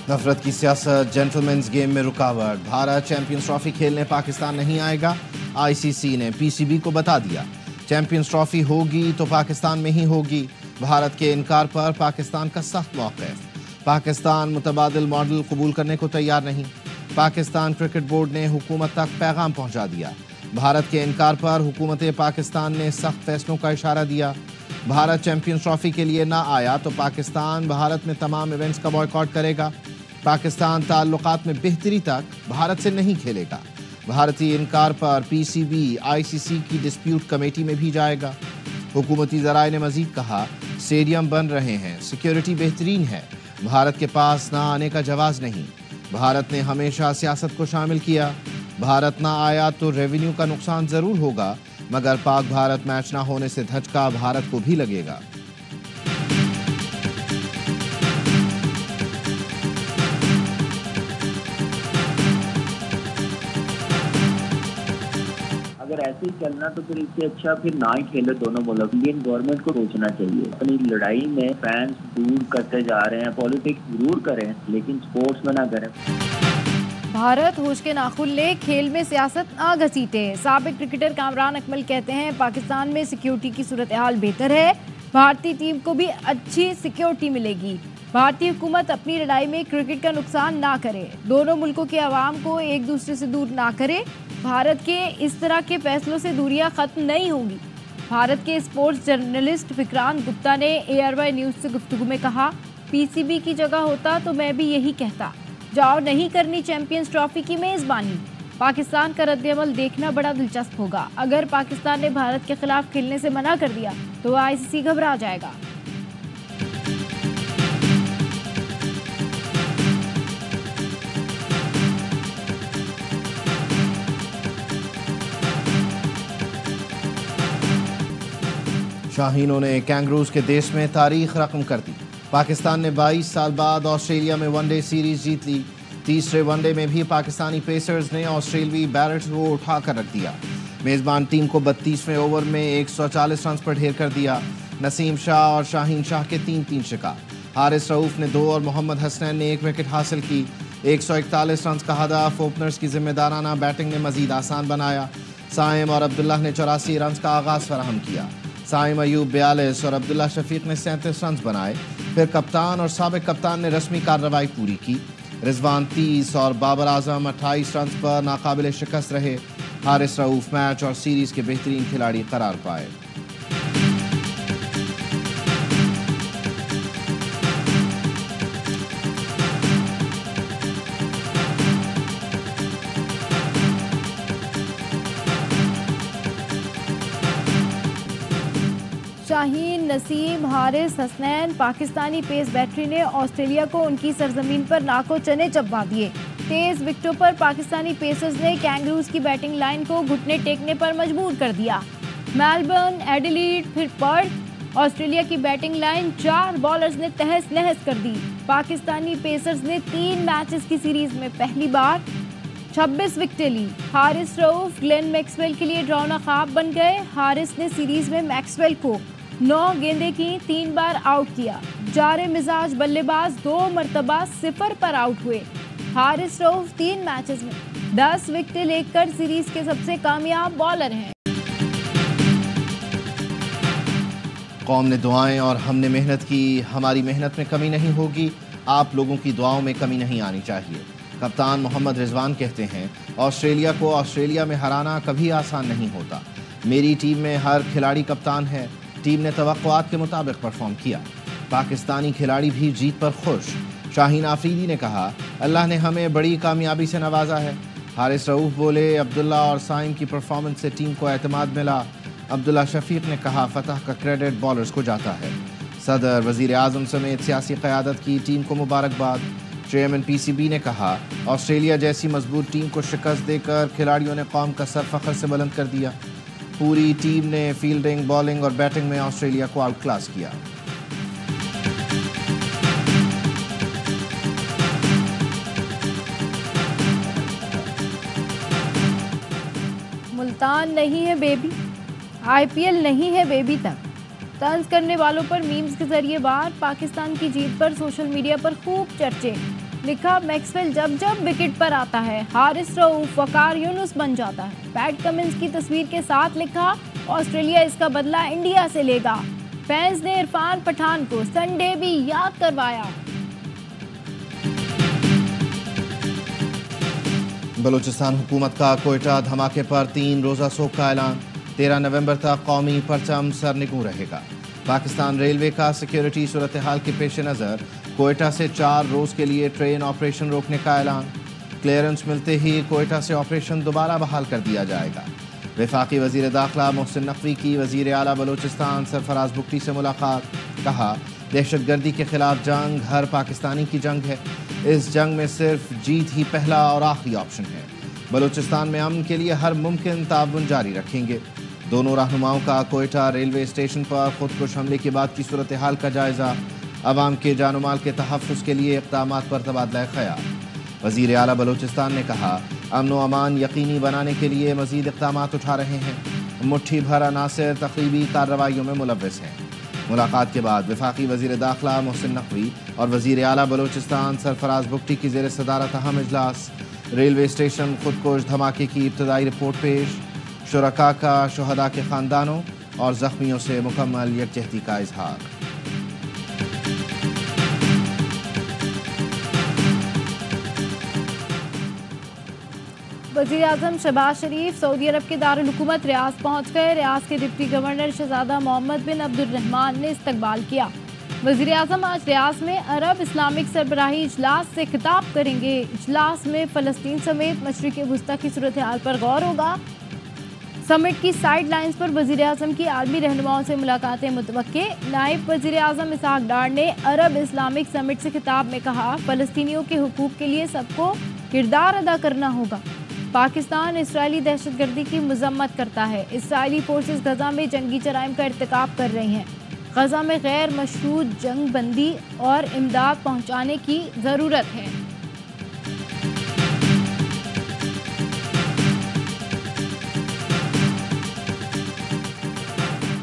نفرت کی سیاست جینٹلمینز گیم میں رکاوٹ، بھارت چیمپئنز ٹرافی کھیلنے پاکستان نہیں آئے گا۔ آئی سی سی نے پی سی بی کو بتا دیا چیمپئنز ٹرافی ہوگی تو پاکستان میں ہی ہوگی۔ بھارت کے انکار پر پاکستان کا سخت موقف، پاکستان متبادل ماڈل قبول کرنے کو تیار نہیں۔ پاکستان کرکٹ بورڈ نے حکومت تک پیغام پہنچا دیا، بھارت کے انکار پر حکومت پاکستان نے سخت فیصلوں کا اشارہ دیا۔ بھارت چیمپئنز ٹرافی کے لیے نہ آیا تو پاکستان بھارت میں تمام ایونٹس کا بائیکاٹ کرے گا۔ پاکستان تعلقات میں بہتری تک بھارت سے نہیں کھیلے گا۔ بھارتی انکار پر پی سی بی آئی سی سی کی ڈسپیوٹ کمیٹی میں بھی جائے گا۔ حکومتی ذرائع نے مزید کہا اسٹیڈیم بن رہے ہیں، سیکیورٹی بہترین ہے، بھارت کے پاس نہ آنے کا جواز نہیں۔ بھارت نے ہمیشہ سیاست کو شامل کیا، بھارت نہ آیا تو ریونیو کا نقصان ضرور ہوگا، مگر پاک بھارت میچ نہ ہونے سے دھچکا بھارت کو بھی لگے گا۔ اگر ایسے ہی چلنا تو پھر اس سے اچھا پھر نہ ہی کھیلے دونوں ملک۔ انڈین گورنمنٹ کو سوچنا چاہیے، اپنی لڑائی میں فینس دور کرتے جا رہے ہیں، پالیٹکس ضرور کریں لیکن سپورٹس میں نہ کریں۔ بھارت ہوش کے ناخن لے، کھیل میں سیاست نہ گھسیٹے۔ سابق کرکٹر کامران اکمل کہتے ہیں پاکستان میں سیکیورٹی کی صورتحال بہتر ہے، بھارتی ٹیم کو بھی اچھی سیکیورٹی ملے گی۔ بھارتی حکومت اپنی لڑائی میں کرکٹ کا نقصان نہ کرے، دونوں ملکوں کے عوام کو ایک دوسرے سے دور نہ کرے۔ بھارت کے اس طرح کے فیصلوں سے دوریاں ختم نہیں ہوں گی۔ بھارت کے اسپورٹس جرنلسٹ وکرانت گپتا نے اے آر وائی نیوز سے گفتگو میں کہا پی سی بی کی جگہ ہوتا تو میں بھی یہی کہتا، جاؤ نہیں کرنی چیمپئنز ٹرافی کی میزبانی۔ پاکستان کا رد عمل دیکھنا بڑا دلچسپ ہوگا۔ اگر پاکستان نے بھارت کے خلاف کھیلنے سے منع کر دیا تو آئی سی سی گھبرا جائے گا۔ شاہینوں نے کینگروز کے دیش میں تاریخ رقم کر دی، پاکستان نے 22 سال بعد آسٹریلیا میں ون ڈے سیریز جیت لی۔ تیسرے ون ڈے میں بھی پاکستانی پیسرز نے آسٹریلوی بیٹرز کو اٹھا کر رکھ دیا، میزبان ٹیم کو 32ویں اوور میں 140 رنز پر ڈھیر کر دیا۔ نسیم شاہ اور شاہین شاہ کے 3 شکار، حارث رؤوف نے 2 اور محمد حسنین نے 1 وکٹ حاصل کی۔ 141 رنز کا ہدف اوپنرز کی ذمہ دارانہ بیٹنگ نے مزید آسان بنایا۔ سائم اور عبداللہ نے 84 رنز کا آغاز فراہم کیا، سائم ایوب 42 اور عبداللہ شفیق نے 37 رنز بنائے۔ پھر کپتان اور سابق کپتان نے رسمی کارروائی پوری کی، رضوان 30 اور بابر اعظم 28 رنز پر ناقابل شکست رہے۔ حارث رؤوف میچ اور سیریز کے بہترین کھلاڑی قرار پائے۔ شاہین، نسیم، حارث، حسنین، پاکستانی پیس بیٹری نے آسٹریلیا کو ان کی سرزمین پر ناک و چنے چبا دیے۔ تیز وکٹوں پر پاکستانی پیسرز نے کینگروز کی بیٹنگ لائن کو گھٹنے ٹیکنے پر مجبور کر دیا۔ میلبرن، ایڈیلیڈ، پھر پرتھ، آسٹریلیا کی بیٹنگ لائن 4 بالرز نے تہس نہس کر دی۔ پاکستانی پیسرز نے 3 میچز کی سیریز میں پہلی بار 26 وکٹیں لی۔ حارث رؤوف گلین میکسویل کے لیے ڈراؤنا خواب بن گئے۔ حارث نے سیریز میں میکسویل کو 9 گیندیں کی، 3 بار آؤٹ کیا۔ جارے مزاج بلے باز 2 مرتبہ 0 پر آؤٹ ہوئے۔ حارث رؤوف 3 میچز میں 10 وکٹیں لے کر سیریز کے سب سے کامیاب بالر ہیں۔ قوم نے دعائیں اور ہم نے محنت کی، ہماری محنت میں کمی نہیں ہوگی، آپ لوگوں کی دعاؤں میں کمی نہیں آنی چاہیے۔ کپتان محمد رضوان کہتے ہیں آسٹریلیا کو آسٹریلیا میں ہرانا کبھی آسان نہیں ہوتا، میری ٹیم میں ہر کھلاڑی کپتان ہے، ٹیم نے توقعات کے مطابق پرفارم کیا، پاکستانی کھلاڑی بھی جیت پر خوش۔ شاہین آفریدی نے کہا اللہ نے ہمیں بڑی کامیابی سے نوازا ہے۔ حارث رؤوف بولے عبداللہ اور سائم کی پرفارمنس سے ٹیم کو اعتماد ملا۔ عبداللہ شفیق نے کہا فتح کا کریڈٹ بالرز کو جاتا ہے۔ صدر، وزیر اعظم سمیت سیاسی قیادت کی ٹیم کو مبارکباد۔ چیئرمین پی سی بی نے کہا آسٹریلیا جیسی مضبوط ٹیم کو شکست دے کر کھلاڑیوں نے قوم کا سر فخر سے بلند کر دیا۔ پوری ٹیم نے فیلڈنگ، بالنگ اور بیٹنگ میں آسٹریلیا کو آؤٹ کلاس کیا۔ ملتان نہیں ہے بیبی، آئی پی ایل نہیں ہے بیبی تک۔ طنز کرنے والوں پر میمز کے ذریعے وار، پاکستان کی جیت پر سوشل میڈیا پر خوب چرچے۔ لکھا میکسویل جب جب وکٹ پر آتا ہے حارث رؤف وقار یونس بن جاتا ہے۔ پیٹ کمنس کی تصویر کے ساتھ لکھا آسٹریلیا اس کا بدلہ انڈیا سے لے گا۔ فینس نے عرفان پٹھان کو سنڈے بھی یاد کروایا۔ بلوچستان حکومت کا کوئٹہ دھماکے پر 3 روزہ سوگ کا اعلان، 13 نومبر تک قومی پرچم سرنگوں رہے گا۔ پاکستان ریلوے کا سیکیورٹی صورتحال کے پیش نظر کوئٹہ سے 4 روز کے لیے ٹرین آپریشن روکنے کا اعلان، کلیئرنس ملتے ہی کوئٹہ سے آپریشن دوبارہ بحال کر دیا جائے گا۔ وفاقی وزیر داخلہ محسن نقوی کی وزیر اعلیٰ بلوچستان سرفراز بگٹی سے ملاقات، کہا دہشت گردی کے خلاف جنگ ہر پاکستانی کی جنگ ہے، اس جنگ میں صرف جیت ہی پہلا اور آخری آپشن ہے، بلوچستان میں امن کے لیے ہر ممکن تعاون جاری رکھیں گے۔ دونوں رہنماؤں کا کوئٹہ ریلوے اسٹیشن پر خودکش حملے کے بعد کی صورتحال کا جائزہ، عوام کے جان و مال کے تحفظ کے لیے اقدامات پر تبادلہ خیال۔ وزیر اعلیٰ بلوچستان نے کہا امن و امان یقینی بنانے کے لیے مزید اقدامات اٹھا رہے ہیں، مٹھی بھر عناصر تقریبی کارروائیوں میں ملوث ہیں۔ ملاقات کے بعد وفاقی وزیر داخلہ محسن نقوی اور وزیر اعلیٰ بلوچستان سرفراز بگٹی کی زیر صدارت اہم اجلاس، ریلوے اسٹیشن خودکش دھماکے کی ابتدائی رپورٹ پیش، شرکاء کا شہداء کے خاندانوں اور زخمیوں سے مکمل یکجہتی کا اظہار۔ وزیر اعظم شہباز شریف سعودی عرب کے دارالحکومت ریاض پہنچ گئے۔ ریاض کے ڈپٹی گورنر شہزادہ محمد بن عبد الرحمن نے استقبال کیا۔ وزیر اعظم آج ریاض میں عرب اسلامک سربراہی اجلاس سے خطاب کریں گے۔ اجلاس میں فلسطین سمیت مشرق وسطی کی صورتحال پر غور ہوگا۔ سمٹ کی سائیڈ لائنز پر وزیر اعظم کی عالمی رہنماؤں سے ملاقاتیں متوقع۔ نائب وزیر اعظم اسحاق ڈار نے عرب اسلامک سمٹ سے خطاب میں کہا فلسطینیوں کے حقوق کے لیے سب کو کردار ادا کرنا ہوگا۔ پاکستان اسرائیلی دہشت گردی کی مذمت کرتا ہے۔ اسرائیلی فورسز غزہ میں جنگی جرائم کا ارتکاب کر رہی ہیں۔ غزہ میں غیر مشروط جنگ بندی اور امداد پہنچانے کی ضرورت ہے۔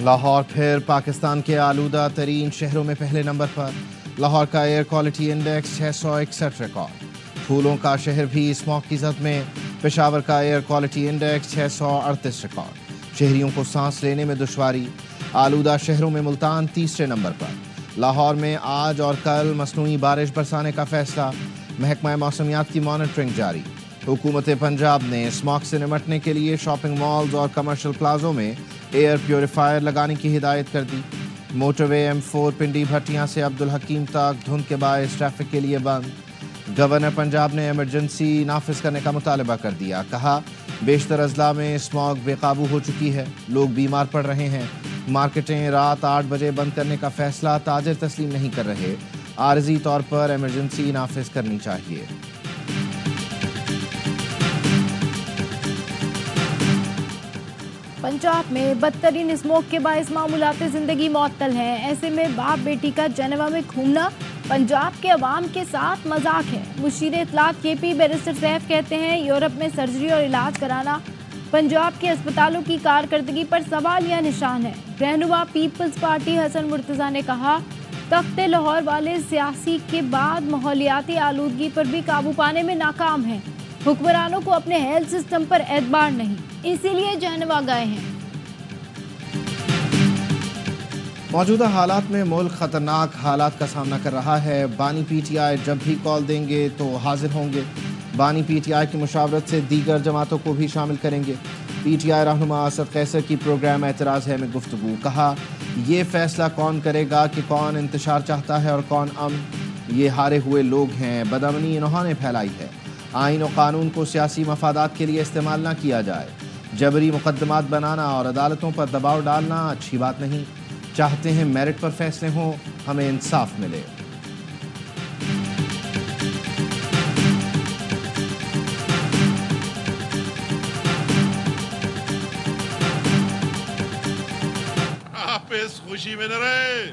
لاہور پھر پاکستان کے آلودہ ترین شہروں میں پہلے نمبر پر، لاہور کا ایئر کوالٹی انڈیکس 661 ریکارڈ۔ پھولوں کا شہر بھی اسموگ کی زد میں، پشاور کا ایئر کوالٹی انڈیکس 638 ریکارڈ۔ شہریوں کو سانس لینے میں دشواری، آلودہ شہروں میں ملتان تیسرے نمبر پر۔ لاہور میں آج اور کل مصنوعی بارش برسانے کا فیصلہ، محکمہ موسمیات کی مانیٹرنگ جاری۔ حکومت پنجاب نے اسموگ سے نمٹنے کے لیے شاپنگ مالز اور کمرشل پلازوں میں ایئر پیوریفائر لگانے کی ہدایت کر دی۔ موٹر وے M4 پنڈی بھٹیاں سے عبدالحکیم تک دھند کے باعث ٹریفک کے لیے بند۔ گورنر پنجاب نے ایمرجنسی نافذ کرنے کا مطالبہ کر دیا، کہا بیشتر اضلاع میں اسموگ بے قابو ہو چکی ہے، لوگ بیمار پڑ رہے ہیں۔ مارکیٹیں رات 8 بجے بند کرنے کا فیصلہ تاجر تسلیم نہیں کر رہے، عارضی طور پر ایمرجنسی نافذ کرنی چاہیے۔ پنجاب میں بدترین اسموگ کے باعث معمولات زندگی معطل ہیں، ایسے میں باپ بیٹی کا جنیوا میں گھومنا پنجاب کے عوام کے ساتھ مذاق ہے۔ مشیر اطلاعات KP بیرسٹر سیف کہتے ہیں یورپ میں سرجری اور علاج کرانا پنجاب کے اسپتالوں کی کارکردگی پر سوالیہ نشان ہے۔ رہنما پیپلز پارٹی حسن مرتضیٰ نے کہا تخت لاہور والے سیاسی کے بعد ماحولیاتی آلودگی پر بھی قابو پانے میں ناکام ہیں، حکمرانوں کو اپنے ہیلتھ سسٹم پر اعتبار نہیں، اسی لیے جنیوا گئے ہیں۔ موجودہ حالات میں ملک خطرناک حالات کا سامنا کر رہا ہے، بانی PTI جب بھی کال دیں گے تو حاضر ہوں گے، بانی PTI کی مشاورت سے دیگر جماعتوں کو بھی شامل کریں گے۔ PTI رہنما اسد قیصر کی پروگرام اعتراض ہے میں گفتگو، کہا یہ فیصلہ کون کرے گا کہ کون انتشار چاہتا ہے اور کون امن، یہ ہارے ہوئے لوگ ہیں، بدامنی انہوں نے پھیلائی ہے۔ آئین و قانون کو سیاسی مفادات کے لیے استعمال نہ کیا جائے، جبری مقدمات بنانا اور عدالتوں پر دباؤ ڈالنا اچھی بات نہیں، چاہتے ہیں میرٹ پر فیصلے ہوں، ہمیں انصاف ملے۔ آپ اس خوشی میں نہ رہے،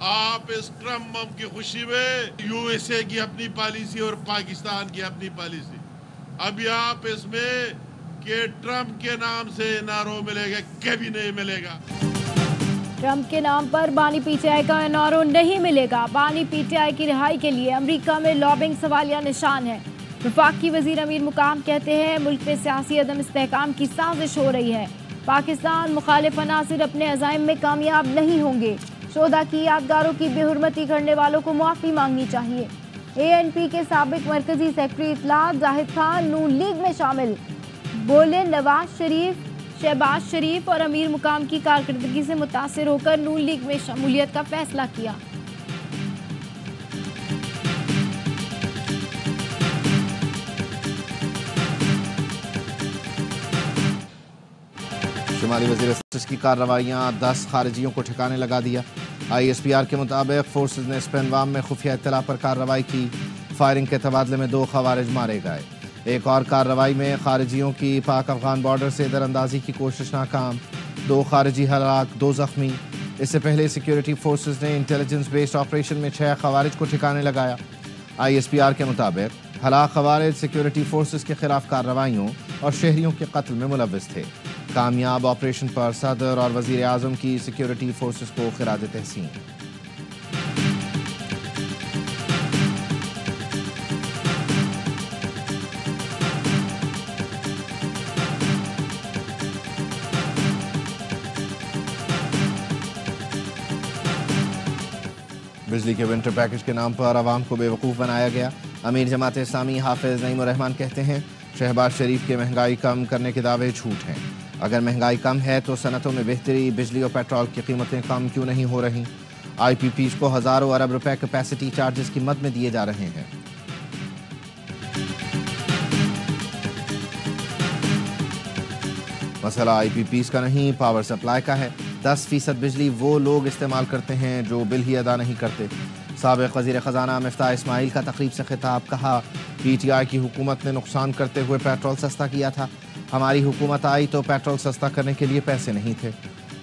آپ اس ٹرمپ کی خوشی میں USA کی اپنی پالیسی اور پاکستان کی اپنی پالیسی، ابھی آپ اس میں کہ ٹرمپ کے نام سے نہ رو ملے گا، کبھی نہیں ملے گا۔ ٹرمپ کے نام پر بانی پی ٹی آئی کا NRO نہیں ملے گا. بانی پی ٹی آئی کی رہائی کے لیے امریکہ میں لابنگ سوالیہ نشان ہے. وفاقی وزیر امیر مقام کہتے ہیں ملک میں سیاسی عدم استحکام کی سازش ہو رہی ہے. پاکستان مخالف عناصر اپنے عزائم میں کامیاب نہیں ہوں گے. شہداء کی یادگاروں کی بے حرمتی کرنے والوں کو معافی مانگنی چاہیے. ANP کے سابق مرکزی سیکرٹری اطلاعات زاہد خان نون لیگ میں شامل. بولے نواز شریف، شہباز شریف اور امیر مقام کی کارکردگی سے متاثر ہو کر نون لیگ میں شمولیت کا فیصلہ کیا. شمالی وزیرستان کی کارروائیاں 10 خارجیوں کو ٹھکانے لگا دیا. ISPR کے مطابق فورسز نے اسپینوام میں خفیہ اطلاع پر کارروائی کی. فائرنگ کے تبادلے میں 2 خوارج مارے گئے. ایک اور کارروائی میں خارجیوں کی پاک افغان بارڈر سے در اندازی کی کوشش ناکام. 2 خارجی ہلاک، 2 زخمی. اس سے پہلے سیکیورٹی فورسز نے انٹیلیجنس بیسڈ آپریشن میں 6 خوارج کو ٹھکانے لگایا. ISPR کے مطابق ہلاک خوارج سیکیورٹی فورسز کے خلاف کارروائیوں اور شہریوں کے قتل میں ملوث تھے. کامیاب آپریشن پر صدر اور وزیر اعظم کی سیکیورٹی فورسز کو خراج تحسین. بجلی کے ونٹر پیکج کے نام پر عوام کو بے وقوف بنایا گیا. امیر جماعت اسلامی حافظ نعیم الرحمان کہتے ہیں شہباز شریف کے مہنگائی کم کرنے کے دعوے جھوٹ ہیں. اگر مہنگائی کم ہے تو صنعتوں میں بہتری، بجلی اور پیٹرول کی قیمتیں کم کیوں نہیں ہو رہی؟ IPPs کو ہزاروں ارب روپے کیپیسٹی چارجز کی مد میں دیے جا رہے ہیں. مسئلہ IPPs کا نہیں، پاور سپلائی کا ہے. 10% بجلی وہ لوگ استعمال کرتے ہیں جو بل ہی ادا نہیں کرتے. سابق وزیر خزانہ مفتاح اسماعیل کا تقریب سے خطاب. کہا PTI کی حکومت نے نقصان کرتے ہوئے پیٹرول سستا کیا تھا. ہماری حکومت آئی تو پیٹرول سستا کرنے کے لیے پیسے نہیں تھے.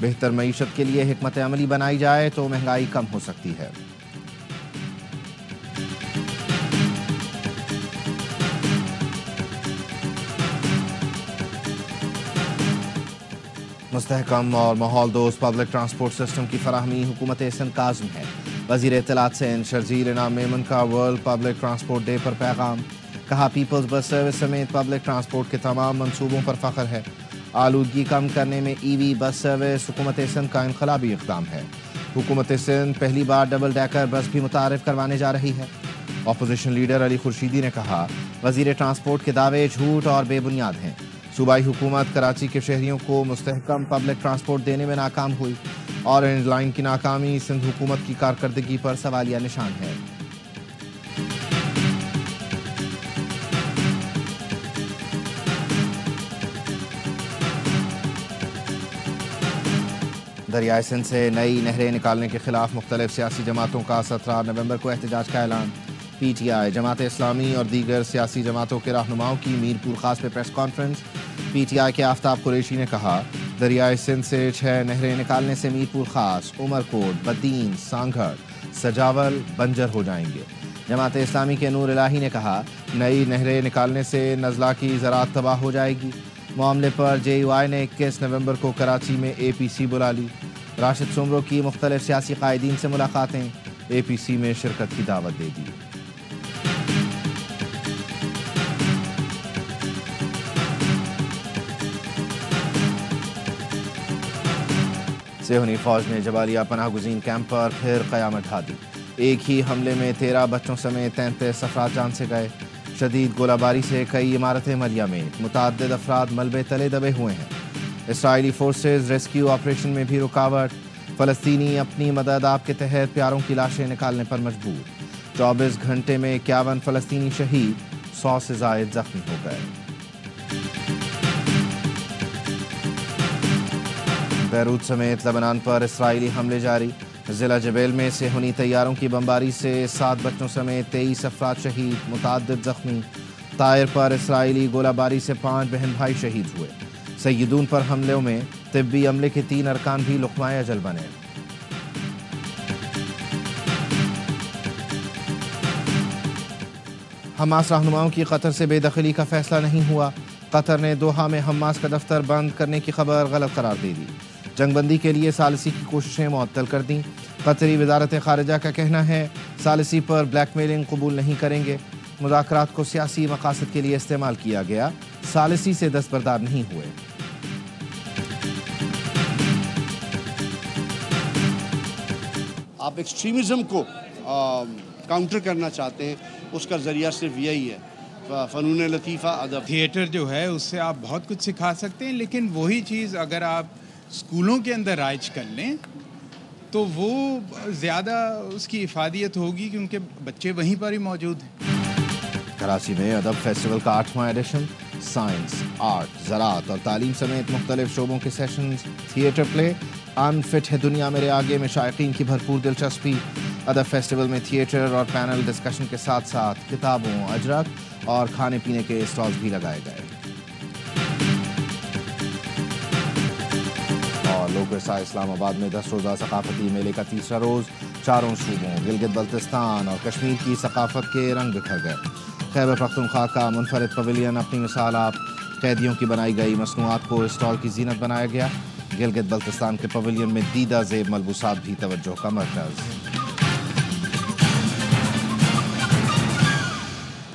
بہتر معیشت کے لیے حکمت عملی بنائی جائے تو مہنگائی کم ہو سکتی ہے. مستحکم اور ماحول دوست پبلک ٹرانسپورٹ سسٹم کی فراہمی حکومت سندھ کا عزم ہے. وزیر اطلاعات سندھ شرجیل انعام میمن کا ورلڈ پبلک ٹرانسپورٹ ڈے پر پیغام. کہا پیپلز بس سروس سمیت پبلک ٹرانسپورٹ کے تمام منصوبوں پر فخر ہے. آلودگی کم کرنے میں EV بس سروس حکومت سندھ کا انقلابی اقدام ہے. حکومت سندھ پہلی بار ڈبل ڈیکر بس بھی متعارف کروانے جا رہی ہے. اپوزیشن لیڈر علی خورشیدی نے کہا وزیر ٹرانسپورٹ کے دعوے جھوٹ اور بے بنیاد ہیں. صوبائی حکومت کراچی کے شہریوں کو مستحکم پبلک ٹرانسپورٹ دینے میں ناکام ہوئی. اورنج لائن کی ناکامی سندھ حکومت کی کارکردگی پر سوالیہ نشان ہے. دریائے سندھ سے نئی نہریں نکالنے کے خلاف مختلف سیاسی جماعتوں کا 17 نومبر کو احتجاج کا اعلان. PTI، جماعت اسلامی اور دیگر سیاسی جماعتوں کے رہنماؤں کی میرپور خاص میں پریس کانفرنس. PTI کے آفتاب قریشی نے کہا دریائے سندھ سے 6 نہریں نکالنے سے میرپور خاص، عمرکوٹ، بدین، سانگھڑ، سجاول بنجر ہو جائیں گے. جماعت اسلامی کے نور الہی نے کہا نئی نہریں نکالنے سے نزلہ کی زراعت تباہ ہو جائے گی. معاملے پر JUI نے 21 نومبر کو کراچی میں APC بلا لی. راشد سمرو کی مختلف سیاسی قائدین سے ملاقاتیں، APC میں شرکت کی دعوت دے دی. سیہونی فوج نے جبالیہ پناہ گزین کیمپ پر پھر قیامت ڈھا دی. ایک ہی حملے میں 13 بچوں سمیت 33 افراد جان سے گئے. شدید گولہ باری سے کئی عمارتیں ملیہ میں، متعدد افراد ملبے تلے دبے ہوئے ہیں. اسرائیلی فورسز ریسکیو آپریشن میں بھی رکاوٹ. فلسطینی اپنی مدد آپ کے تحت پیاروں کی لاشیں نکالنے پر مجبور. 24 گھنٹے میں 51 فلسطینی شہید، 100 سے زائد زخمی ہو گئے. بیروت سمیت لبنان پر اسرائیلی حملے جاری. ضلع جبیل میں سیہونی طیاروں کی بمباری سے 7 بچوں سمیت 23 افراد شہید، متعدد زخمی. طائر پر اسرائیلی گولہ باری سے 5 بہن بھائی شہید ہوئے. سیدون پر حملوں میں طبی عملے کے 3 ارکان بھی لقمۂ اجل بنے. حماس رہنماؤں کی قطر سے بے دخلی کا فیصلہ نہیں ہوا. قطر نے دوحہ میں حماس کا دفتر بند کرنے کی خبر غلط قرار دے دی. جنگ بندی کے لیے ثالثی کی کوششیں معطل کر دیں. قطری وزارت خارجہ کا کہنا ہے ثالثی پر بلیک میلنگ قبول نہیں کریں گے. مذاکرات کو سیاسی مقاصد کے لیے استعمال کیا گیا، ثالثی سے دستبردار نہیں ہوئے. آپ ایکسٹریمزم کو کاؤنٹر کرنا چاہتے ہیں، اس کا ذریعہ صرف یہی ہے فنون لطیفہ ادب. تھیٹر جو ہے اس سے آپ بہت کچھ سکھا سکتے ہیں، لیکن وہی چیز اگر آپ اسکولوں کے اندر رائج کر لیں تو وہ زیادہ اس کی افادیت ہوگی، کیونکہ بچے وہیں پر ہی موجود ہیں. کراچی میں ادب فیسٹیول کا 8واں ایڈیشن. سائنس، آرٹ، زراعت اور تعلیم سمیت مختلف شعبوں کے سیشنز، تھیٹر پلے، انفٹ ہے دنیا میرے آگے میں شائقین کی بھرپور دلچسپی. ادب فیسٹیول میں تھیٹر اور پینل ڈسکشن کے ساتھ ساتھ کتابوں، اجرک اور کھانے پینے کے اسٹالز بھی لگائے گئے. اور لوکرسا اسلام آباد میں 10 روزہ ثقافتی میلے کا تیسرا روز. چاروں صوبوں گلگت بلتستان اور کشمیر کی ثقافت کے رنگ بکھر گئے. خیبر پختونخوا کا منفرد پویلین اپنی مثال آپ، قیدیوں کی بنائی گئی مصنوعات کو اسٹال کی زینت بنایا گیا. گلگت بلتستان کے پویلین میں دیدہ زیب ملبوسات بھی توجہ کا مرکز.